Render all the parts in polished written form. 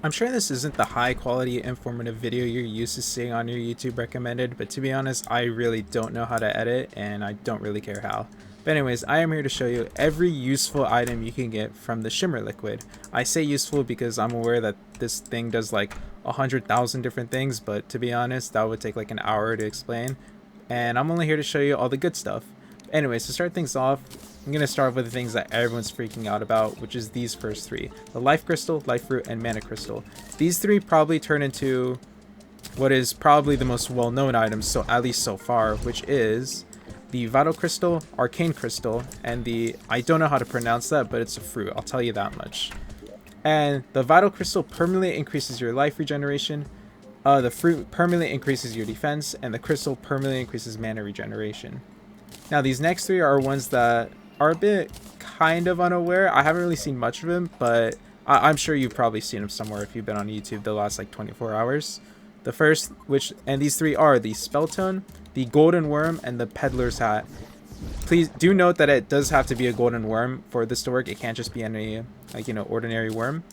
I'm sure this isn't the high quality informative video you're used to seeing on your YouTube recommended, but to be honest, I really don't know how to edit and I don't really care how. But anyways, I am here to show you every useful item you can get from the Shimmer liquid. I say useful because I'm aware that this thing does like 100,000 different things, but to be honest, that would take like an hour to explain. And I'm only here to show you all the good stuff. Anyways, to start things off, I'm going to start with the things that everyone's freaking out about, which is these first three. The Life Crystal, Life Fruit, and Mana Crystal. These three probably turn into what is probably the most well-known items, so at least so far, which is the Vital Crystal, Arcane Crystal, and the... I don't know how to pronounce that, but it's a fruit, I'll tell you that much. And the Vital Crystal permanently increases your life regeneration, the fruit permanently increases your defense, and the crystal permanently increases mana regeneration. Now these next three are ones that are a bit kind of unaware. I haven't really seen much of them, but I'm sure you've probably seen them somewhere if you've been on YouTube the last like 24 hours. The first, and these three are the Spelltone, the Golden Worm, and the Peddler's Hat. Please do note that it does have to be a golden worm for this to work. It can't just be any, like, you know, ordinary worm.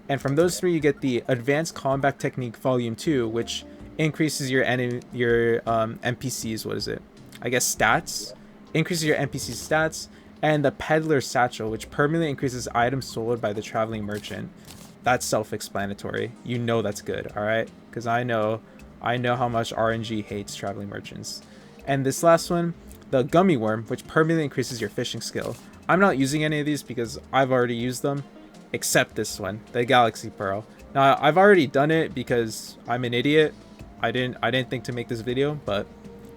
And from those three, you get the Advanced Combat Technique Volume 2, which increases your NPCs, what is it? I guess stats. Increases your NPC stats. And the Peddler's Satchel, which permanently increases items sold by the Traveling Merchant. That's self-explanatory. You know that's good, alright? Because I know how much RNG hates Traveling Merchants. And this last one, the Gummy Worm, which permanently increases your fishing skill. I'm not using any of these because I've already used them. Except this one, the Galaxy Pearl. Now I've already done it because I'm an idiot. I didn't think to make this video, but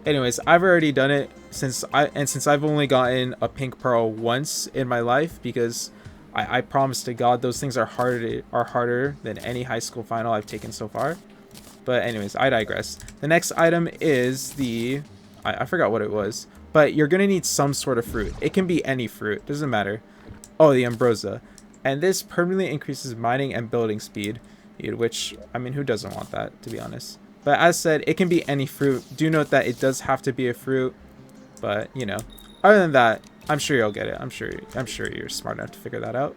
anyways, I've already done it since I've only gotten a pink pearl once in my life, because I promise to God those things are harder than any high school final I've taken so far. But anyways, I digress. The next item is the I forgot what it was, but you're gonna need some sort of fruit. It can be any fruit, doesn't matter. Oh, the Ambrosia. And this permanently increases mining and building speed, which, I mean, who doesn't want that, to be honest? But as said, it can be any fruit. Do note that it does have to be a fruit, but, you know, other than that, I'm sure you'll get it. I'm sure you're smart enough to figure that out.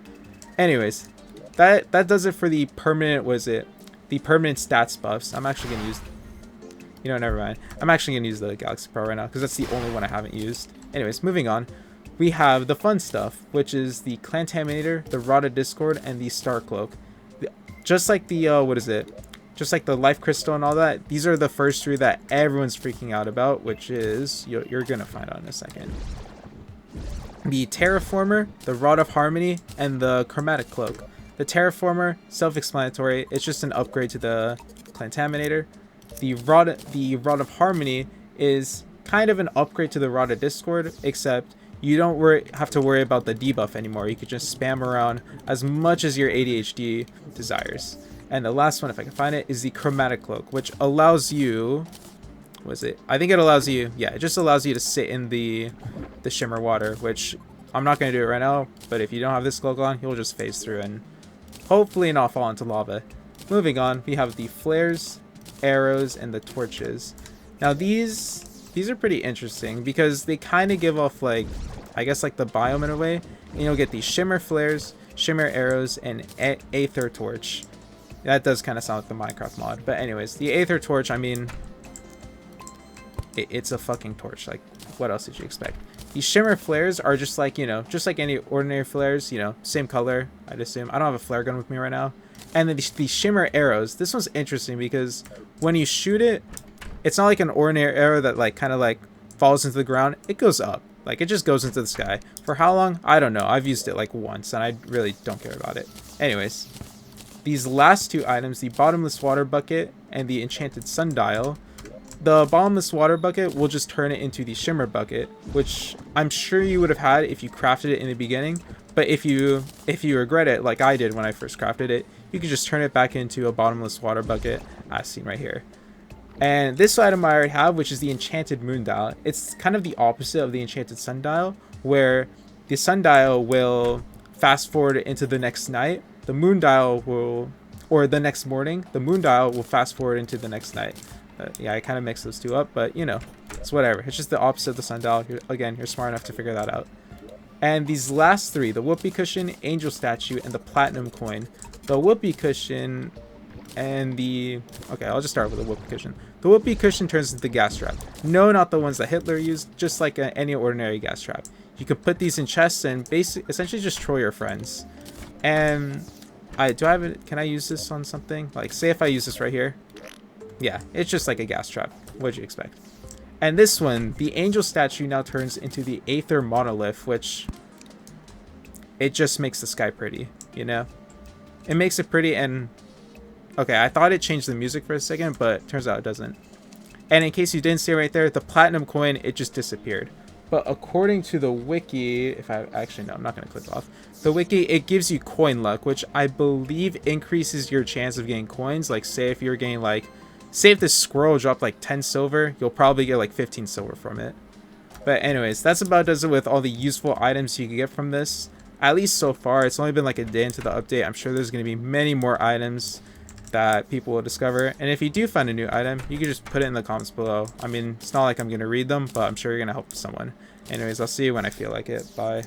Anyways, that does it for the permanent, the permanent stats buffs. I'm actually going to use, never mind. I'm actually going to use the Galaxy Pro right now, because that's the only one I haven't used. Anyways, moving on. We have the fun stuff, which is the Clantaminator, the Rod of Discord, and the Star Cloak. Just like the, just like the Life Crystal and all that, these are the first three that everyone's freaking out about, which is, you're going to find out in a second. The Terraformer, the Rod of Harmony, and the Chromatic Cloak. The Terraformer, self-explanatory, it's just an upgrade to the Clantaminator. The Rod of Harmony is kind of an upgrade to the Rod of Discord, except you don't have to worry about the debuff anymore. You could just spam around as much as your ADHD desires. And the last one, if I can find it, is the Chromatic Cloak, which allows you... Was it? I think it allows you... Yeah, it just allows you to sit in the Shimmer water, which I'm not going to do it right now. But if you don't have this cloak on, you'll just phase through and hopefully not fall into lava. Moving on, we have the flares, arrows, and the torches. Now these are pretty interesting because they kind of give off, like, I guess, like the biome in a way. And you'll get these Shimmer flares, Shimmer arrows, and Aether Torch. That does kind of sound like the Minecraft mod. But anyways, the Aether Torch, I mean, it's a fucking torch. Like, what else did you expect? These Shimmer flares are just like, just like any ordinary flares, same color, I'd assume. I don't have a flare gun with me right now. And then these Shimmer arrows. This one's interesting because when you shoot it, it's not like an ordinary arrow that, like, kind of, like, falls into the ground. It goes up. Like, it just goes into the sky. For how long? I don't know. I've used it, like, once, and I really don't care about it. Anyways, these last two items, the Bottomless Water Bucket and the Enchanted Sundial. The Bottomless Water Bucket will just turn it into the Shimmer Bucket, which I'm sure you would have had if you crafted it in the beginning. But if you regret it, like I did when I first crafted it, you can just turn it back into a Bottomless Water Bucket, as seen right here. And this item I already have, which is the Enchanted Moondial. It's kind of the opposite of the Enchanted Sundial, where the Sundial will fast forward into the next night. The Moondial will, or the next morning, the Moondial will fast forward into the next night. Yeah, I kind of mixed those two up, but, it's whatever. It's just the opposite of the Sundial. Again, you're smart enough to figure that out. And these last three, the Whoopee Cushion, Angel Statue, and the Platinum Coin. the whoopee cushion and the... Okay, I'll just start with the whoopee cushion. The whoopee cushion turns into the gas trap. No, not the ones that Hitler used, just like any ordinary gas trap. You can put these in chests and essentially just troll your friends. And can I use this on something? Like, say if I use this right here. Yeah, it's just like a gas trap. What'd you expect? And this one, the angel statue now turns into the Aether monolith, which it just makes the sky pretty, you know? It makes it pretty. And okay, I thought it changed the music for a second, but turns out it doesn't. And in case you didn't see right there, the platinum coin, it just disappeared. But according to the wiki, if I actually, no, I'm not going to click off. The wiki, it gives you coin luck, which I believe increases your chance of getting coins. Like, say if you're getting like, say if this squirrel dropped like 10 silver, you'll probably get like 15 silver from it. But anyways, that's about does it with all the useful items you can get from this. At least so far, it's only been like a day into the update. I'm sure there's going to be many more items that people will discover. And if you do find a new item, you can just put it in the comments below. I mean, it's not like I'm going to read them, but I'm sure you're going to help someone. Anyways, I'll see you when I feel like it. Bye.